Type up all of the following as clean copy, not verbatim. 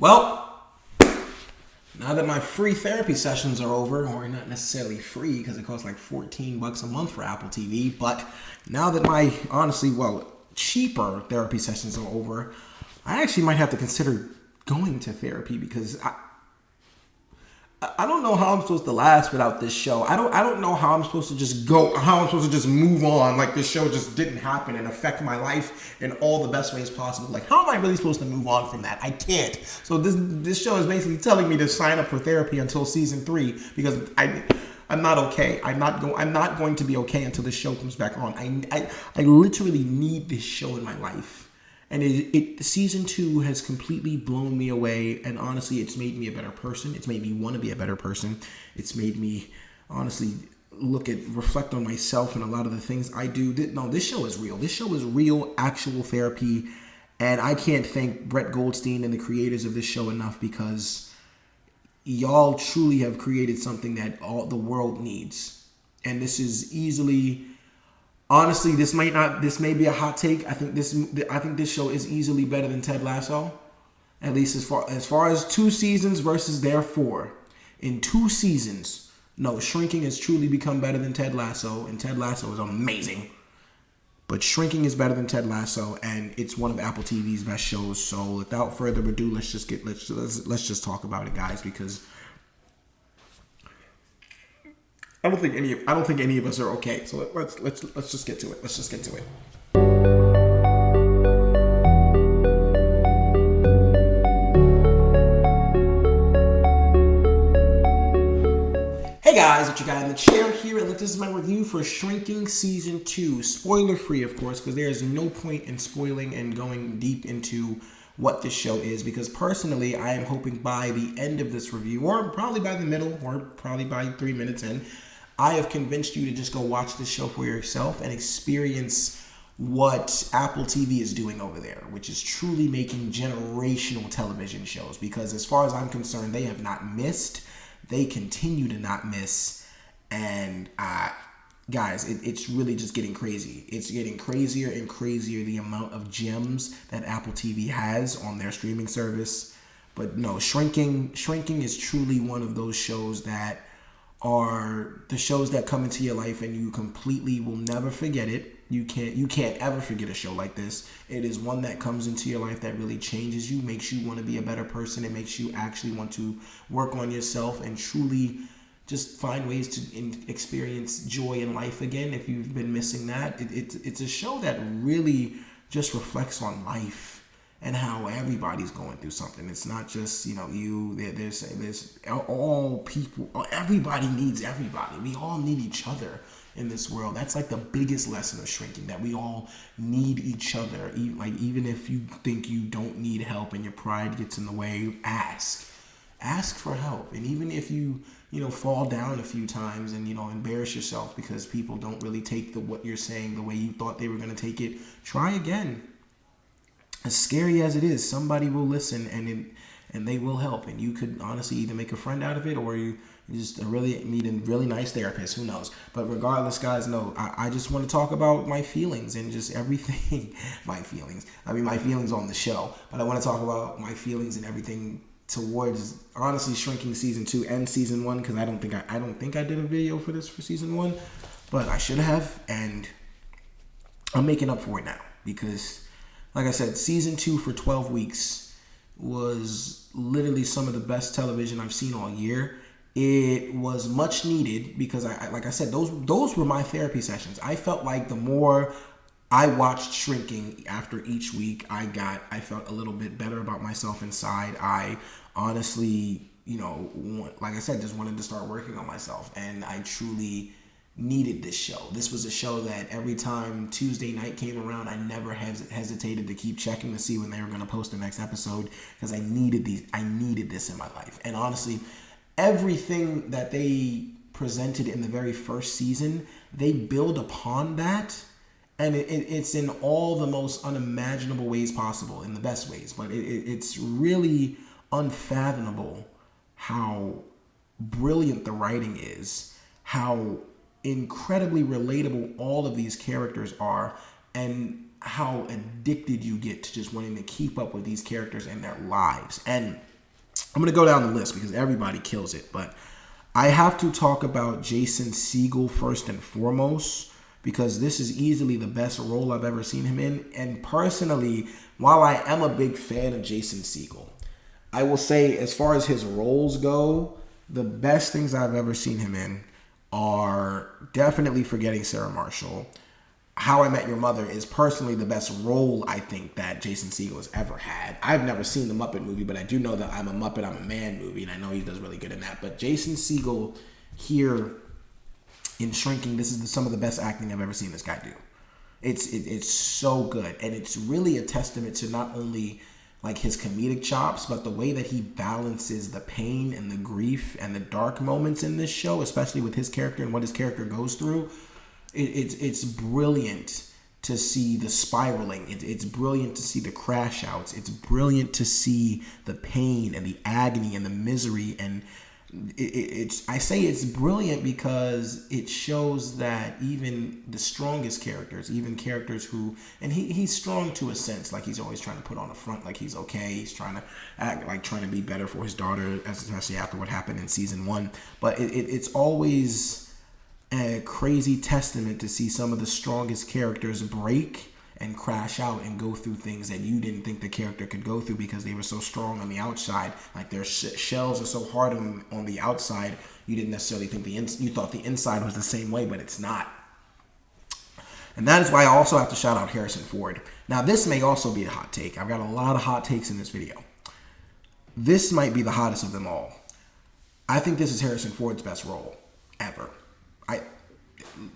Well, now that my free therapy sessions are over, or not necessarily free because it costs like $14 a month for Apple TV, but now that my, cheaper therapy sessions are over, I actually might have to consider going to therapy because I don't know how I'm supposed to last without this show. I don't know how I'm supposed to just move on like this show just didn't happen and affect my life in all the best ways possible. Like, how am I really supposed to move on from that? I can't. So this show is basically telling me to sign up for therapy until season 3 because I'm not okay. I'm not going to be okay until this show comes back on. I literally need this show in my life. And season 2 has completely blown me away. And honestly, it's made me a better person. It's made me want to be a better person. It's made me honestly reflect on myself and a lot of the things I do. No, this show is real. This show is real, actual therapy. And I can't thank Brett Goldstein and the creators of this show enough because y'all truly have created something that all the world needs. And this is easily... Honestly, this may be a hot take. I think this show is easily better than Ted Lasso. At least as far as 2 seasons versus their 4. In 2 seasons, no, Shrinking has truly become better than Ted Lasso, and Ted Lasso is amazing. But Shrinking is better than Ted Lasso, and it's one of Apple TV's best shows. So without further ado, let's just talk about it, guys, because I don't think any of us are okay. So let's just get to it. Let's just get to it. Hey guys, it's your guy in the chair here. This is my review for Shrinking Season 2. Spoiler free, of course, because there is no point in spoiling and going deep into what this show is, because personally, I am hoping by the end of this review, or probably by the middle, or probably by 3 minutes in, I have convinced you to just go watch this show for yourself and experience what Apple TV is doing over there, which is truly making generational television shows. Because as far as I'm concerned, they have not missed. They continue to not miss. And guys, it's really just getting crazy. It's getting crazier and crazier, the amount of gems that Apple TV has on their streaming service. But no, Shrinking is truly one of those shows that are the shows that come into your life and you completely will never forget it. You can't ever forget a show like this. It is one that comes into your life that really changes you, makes you want to be a better person. It makes you actually want to work on yourself and truly just find ways to experience joy in life again if you've been missing that. It's a show that really just reflects on life and how everybody's going through something. It's not just, you. There's all people. Everybody needs everybody. We all need each other in this world. That's like the biggest lesson of Shrinking, that we all need each other. Even if you think you don't need help and your pride gets in the way, ask for help. And even if you fall down a few times and embarrass yourself because people don't really take what you're saying the way you thought they were going to take it, try again. As scary as it is, somebody will listen and they will help. And you could honestly either make a friend out of it, or you just really meet a really nice therapist. Who knows? But regardless, guys, no, I just want to talk about my feelings and just everything. My feelings. My feelings on the show. But I want to talk about my feelings and everything towards, honestly, Shrinking Season 2 and Season 1, because I don't think I did a video for this for Season 1, but I should have, and I'm making up for it now because, like I said, Season 2 for 12 weeks was literally some of the best television I've seen all year. It was much needed because, like I said, those were my therapy sessions. I felt like the more I watched Shrinking after each week, I felt a little bit better about myself inside. I honestly, like I said, just wanted to start working on myself, and I truly needed this show. This was a show that every time Tuesday night came around, I never hesitated to keep checking to see when they were going to post the next episode, because I needed this in my life. And honestly, everything that they presented in the very first season, they build upon that, and it's in all the most unimaginable ways possible, in the best ways. But it's really unfathomable how brilliant the writing is, how incredibly relatable all of these characters are, and how addicted you get to just wanting to keep up with these characters and their lives. And I'm going to go down the list because everybody kills it. But I have to talk about Jason Segel first and foremost, because this is easily the best role I've ever seen him in. And personally, while I am a big fan of Jason Segel, I will say as far as his roles go, the best things I've ever seen him in are definitely Forgetting Sarah Marshall. How I Met Your Mother is personally the best role I think that Jason Segel has ever had. I've never seen the Muppet movie, but I do know that I'm a Muppet, I'm a Man movie, and I know he does really good in that. But Jason Segel here in Shrinking, this is some of the best acting I've ever seen this guy do. It's so good, and it's really a testament to not only like his comedic chops, but the way that he balances the pain and the grief and the dark moments in this show, especially with his character and what his character goes through. It's brilliant to see the spiraling. It's brilliant to see the crash outs. It's brilliant to see the pain and the agony and the misery. And I say it's brilliant because it shows that even the strongest characters, even characters who, and he's strong to a sense, like he's always trying to put on a front like he's okay. He's trying to act like trying to be better for his daughter, especially after what happened in season 1. But it's always a crazy testament to see some of the strongest characters break and crash out and go through things that you didn't think the character could go through because they were so strong on the outside. Like their shells are so hard on the outside, you didn't necessarily think you thought the inside was the same way, but it's not. And that is why I also have to shout out Harrison Ford. Now this may also be a hot take. I've got a lot of hot takes in this video. This might be the hottest of them all. I think this is Harrison Ford's best role ever.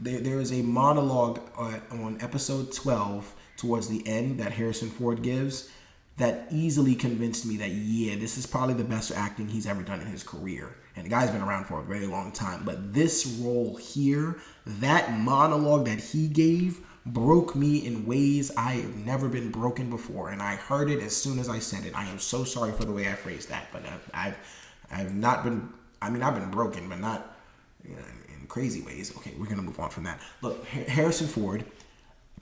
There is a monologue on episode 12 towards the end that Harrison Ford gives that easily convinced me that, yeah, this is probably the best acting he's ever done in his career. And the guy's been around for a very long time. But this role here, that monologue that he gave, broke me in ways I have never been broken before. And I heard it as soon as I said it. I am so sorry for the way I phrased that. But I've not been, I've been broken, but not in crazy ways. Okay, we're going to move on from that. Look, Harrison Ford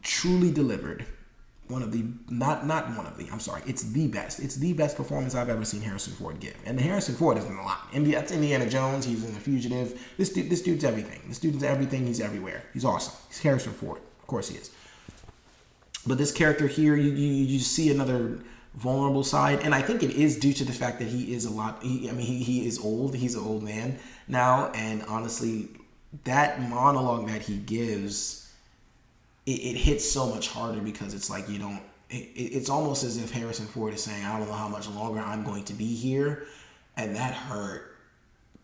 truly delivered one of the, it's the best. It's the best performance I've ever seen Harrison Ford give. And the Harrison Ford is in a lot. That's Indiana Jones. He's in The Fugitive. This dude's everything. This dude's everything. He's everywhere. He's awesome. He's Harrison Ford. Of course he is. But this character here, you see another vulnerable side. And I think it is due to the fact that he is he is old. He's an old man now. And honestly, that monologue that he gives, it hits so much harder because it's like it's almost as if Harrison Ford is saying, I don't know how much longer I'm going to be here. And that hurt.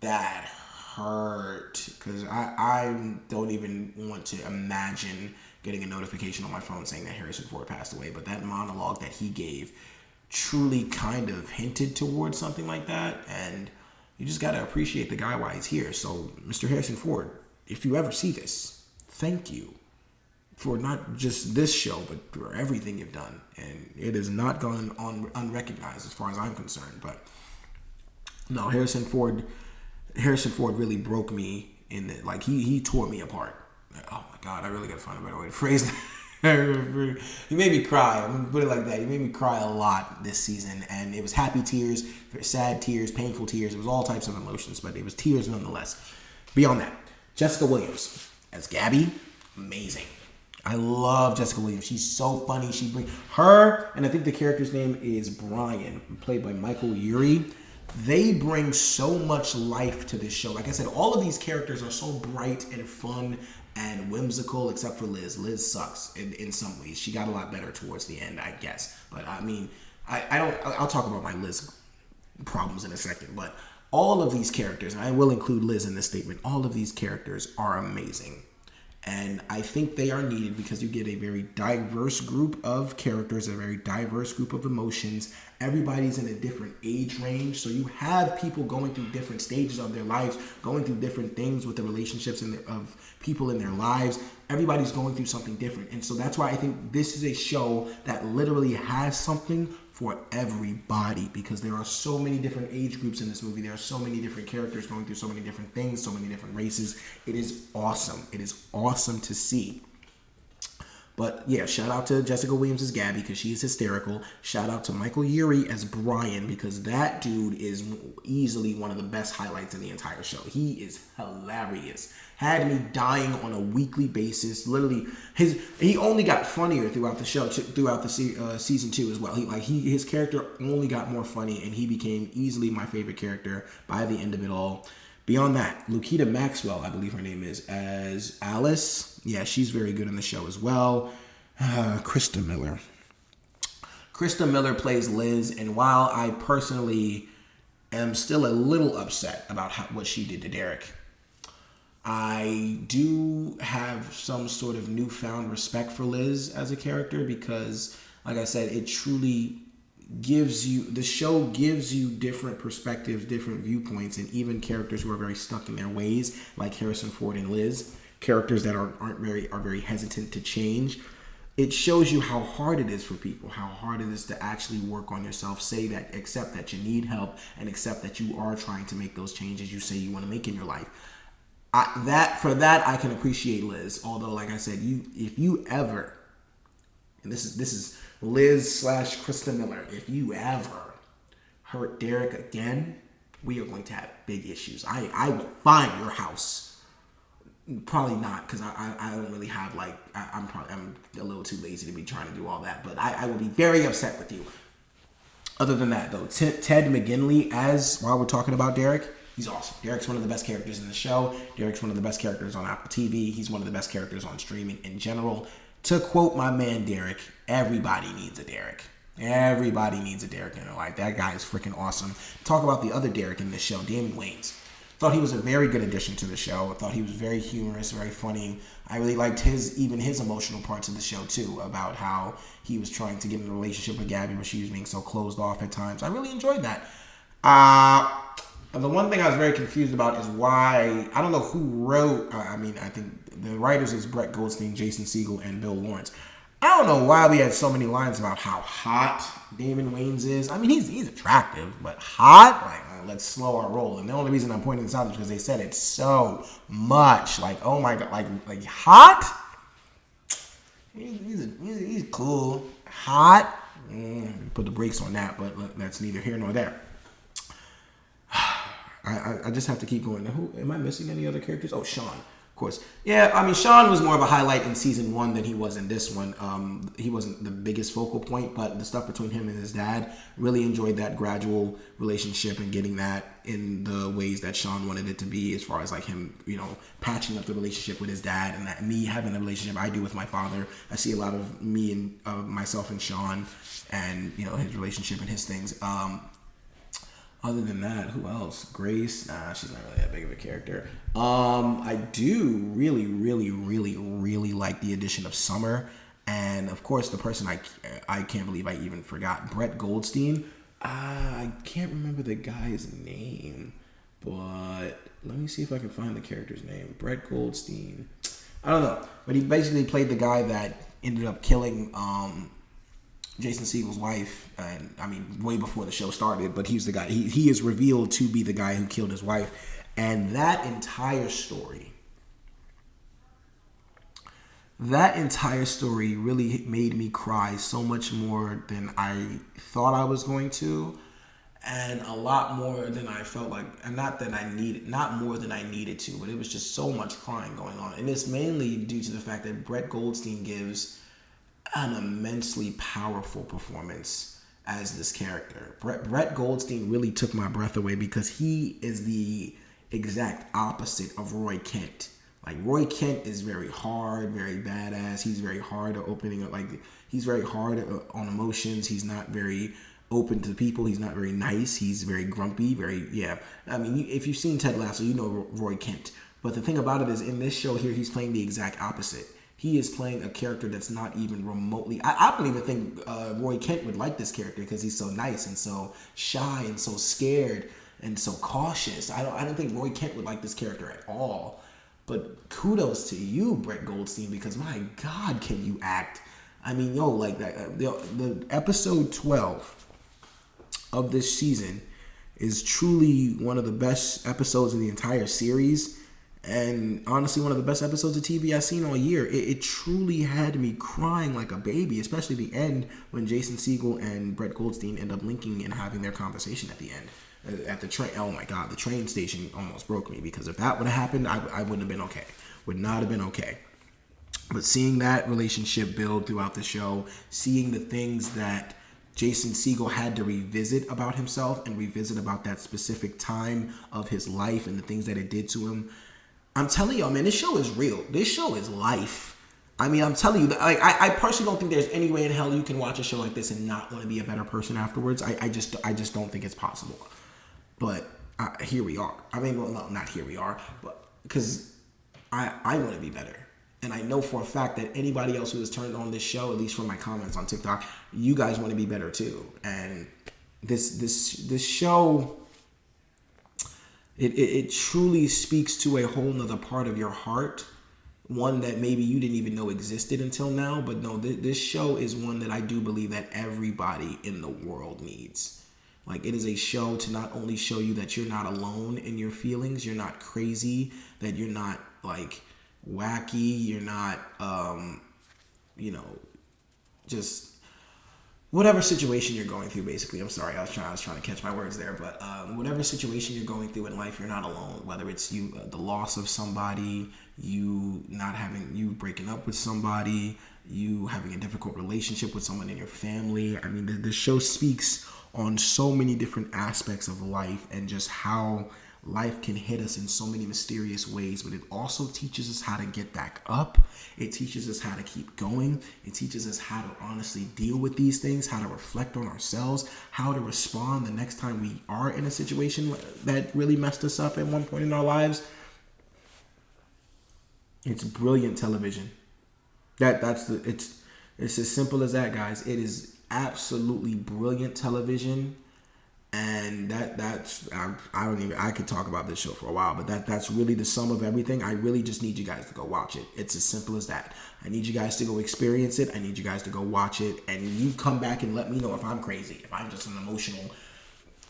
That hurt. Because I don't even want to imagine getting a notification on my phone saying that Harrison Ford passed away. But that monologue that he gave truly kind of hinted towards something like that. And you just got to appreciate the guy while he's here. So, Mr. Harrison Ford, if you ever see this, thank you for not just this show, but for everything you've done. And it has not gone on unrecognized as far as I'm concerned. But no, Harrison Ford really broke me in it. Like he tore me apart. Oh my God, I really got to find a better way to phrase that. He made me cry. I'm going to put it like that. He made me cry a lot this season. And it was happy tears, sad tears, painful tears. It was all types of emotions, but it was tears nonetheless. Beyond that, Jessica Williams as Gabby, amazing. I love Jessica Williams. She's so funny. She brings her, and I think the character's name is Brian, played by Michael Urie. They bring so much life to this show. Like I said, all of these characters are so bright and fun and whimsical, except for Liz. Liz sucks in some ways. She got a lot better towards the end, I guess. But I mean, I'll talk about my Liz problems in a second. But all of these characters, and I will include Liz in this statement, all of these characters are amazing. And I think they are needed because you get a very diverse group of characters, a very diverse group of emotions. Everybody's in a different age range. So you have people going through different stages of their lives, going through different things with the relationships of people in their lives. Everybody's going through something different. And so that's why I think this is a show that literally has something for everybody, because there are so many different age groups in this movie. There are so many different characters going through so many different things, so many different races. It is awesome. It is awesome to see. But yeah, shout out to Jessica Williams as Gabby because she is hysterical. Shout out to Michael Urie as Brian because that dude is easily one of the best highlights in the entire show. He is hilarious. Had me dying on a weekly basis. Literally, he only got funnier throughout the show, throughout the season 2 as well. His character only got more funny, and he became easily my favorite character by the end of it all. Beyond that, Lukita Maxwell, I believe her name is, as Alice. Yeah, she's very good in the show as well. Krista Miller. Krista Miller plays Liz, and while I personally am still a little upset about what she did to Derek, I do have some sort of newfound respect for Liz as a character because, like I said, it truly the show gives you different perspectives, different viewpoints, and even characters who are very stuck in their ways, like Harrison Ford and Liz, characters that are very hesitant to change. It shows you how hard it is for people, how hard it is to actually work on yourself, accept that you need help, and accept that you are trying to make those changes you say you want to make in your life. For that I can appreciate Liz. Although, like I said, if you ever, and this is Liz / Krista Miller, if you ever hurt Derek again, we are going to have big issues. I will find your house. Probably not, because I don't really have I'm a little too lazy to be trying to do all that. But I will be very upset with you. Other than that, though, Ted McGinley, while we're talking about Derek, he's awesome. Derek's one of the best characters in the show. Derek's one of the best characters on Apple TV. He's one of the best characters on streaming in general. To quote my man Derek, everybody needs a Derek. Everybody needs a Derek in their life. That guy is freaking awesome. Talk about the other Derek in this show, Damon Wayans. Thought he was a very good addition to the show. I thought he was very humorous, very funny. I really liked his emotional parts of the show too, about how he was trying to get in a relationship with Gabby, but she was being so closed off at times. I really enjoyed that. The one thing I was very confused about is why, I don't know who wrote, I think the writers is Brett Goldstein, Jason Segel, and Bill Lawrence. I don't know why we had so many lines about how hot Damon Wayans is. I mean, he's attractive, but hot? Let's slow our roll. And the only reason I'm pointing this out is because they said it so much. Oh my God, like hot? He's cool. Hot? Put the brakes on that, but that's neither here nor there. I just have to keep going. Now, am I missing any other characters? Oh, Sean, of course. Yeah, Sean was more of a highlight in season 1 than he was in this one. He wasn't the biggest focal point, but the stuff between him and his dad, really enjoyed that gradual relationship and getting that in the ways that Sean wanted it to be, as far as him, patching up the relationship with his dad, and that me having the relationship I do with my father. I see a lot of me and myself and Sean, and his relationship and his things. Other than that, who else? Grace? Nah, she's not really that big of a character. I do really, really, really, really like the addition of Summer. And, of course, the person I can't believe I even forgot, Brett Goldstein. I can't remember the guy's name, but let me see if I can find the character's name. Brett Goldstein. I don't know. But he basically played the guy that ended up killing Jason Segel's wife, and way before the show started, but he's the guy. He is revealed to be the guy who killed his wife, and that entire story really made me cry so much more than I thought I was going to, and a lot more than I felt like, and not more than I needed to, but it was just so much crying going on, and it's mainly due to the fact that Brett Goldstein gives an immensely powerful performance as this character. Brett Goldstein really took my breath away because he is the exact opposite of Roy Kent. Roy Kent is very hard, very badass. He's very hard at opening up. He's very hard on emotions. He's not very open to people. He's not very nice. He's very grumpy. If you've seen Ted Lasso, you know Roy Kent. But the thing about it is, in this show here, he's playing the exact opposite. He is playing a character that's not even remotely... I don't even think Roy Kent would like this character because he's so nice and so shy and so scared and so cautious. I don't think Roy Kent would like this character at all. But kudos to you, Brett Goldstein, because my God, can you act? The episode 12 of this season is truly one of the best episodes of the entire series. And honestly, one of the best episodes of TV I've seen all year. It truly had me crying like a baby, especially the end when Jason Segel and Brett Goldstein end up linking and having their conversation at the end. At the train, oh my God, the train station almost broke me, because if that would have happened, I wouldn't have been okay. Would not have been okay. But seeing that relationship build throughout the show, seeing the things that Jason Segel had to revisit about himself and revisit about that specific time of his life and the things that it did to him, I'm telling y'all, man, this show is real. This show is life. I mean, I'm telling you, like, I personally don't think there's any way in hell you can watch a show like this and not want to be a better person afterwards. I just don't think it's possible. But here we are. I mean, well, no, not here we are, but because I want to be better. And I know for a fact that anybody else who has turned on this show, at least from my comments on TikTok, you guys want to be better too. And this show, it truly speaks to a whole nother part of your heart, one that maybe you didn't even know existed until now. But no, this show is one that I do believe that everybody in the world needs. Like, it is a show to not only show you that you're not alone in your feelings, you're not crazy, that you're not like wacky, you're not just whatever situation you're going through, basically. I'm sorry, I was trying to catch my words there, but whatever situation you're going through in life, you're not alone. Whether it's you, the loss of somebody, you breaking up with somebody, you having a difficult relationship with someone in your family. I mean, the show speaks on so many different aspects of life and just how life can hit us in so many mysterious ways, but it also teaches us how to get back up. It teaches us how to keep going. It teaches us how to honestly deal with these things, how to reflect on ourselves, how to respond the next time we are in a situation that really messed us up at one point in our lives. It's brilliant television. It's as simple as that, guys. It is absolutely brilliant television. And I could talk about this show for a while, but that's really the sum of everything. I really just need you guys to go watch it. It's as simple as that. I need you guys to go experience it. I need you guys to go watch it, and you come back and let me know if I'm crazy, if I'm just an emotional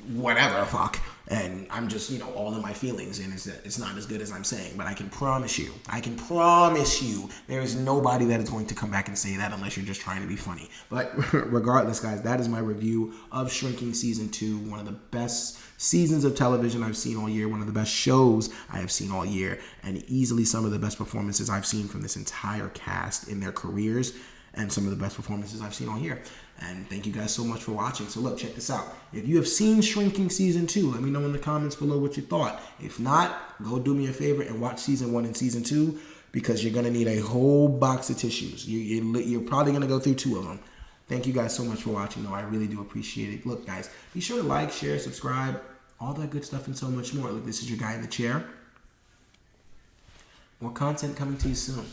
whatever fuck, and I'm just all in my feelings, and it's not as good as I'm saying. But I can promise you, there is nobody that is going to come back and say that unless you're just trying to be funny. But regardless, guys, that is my review of Shrinking Season 2, one of the best seasons of television I've seen all year, one of the best shows I have seen all year, and easily some of the best performances I've seen from this entire cast in their careers, and some of the best performances I've seen all year. And thank you guys so much for watching. So look, check this out. If you have seen Shrinking Season 2, let me know in the comments below what you thought. If not, go do me a favor and watch Season 1 and Season 2, because you're going to need a whole box of tissues. You're probably going to go through 2 of them. Thank you guys so much for watching, though. I really do appreciate it. Look, guys, be sure to like, share, subscribe, all that good stuff and so much more. Look, this is your guy in the chair. More content coming to you soon.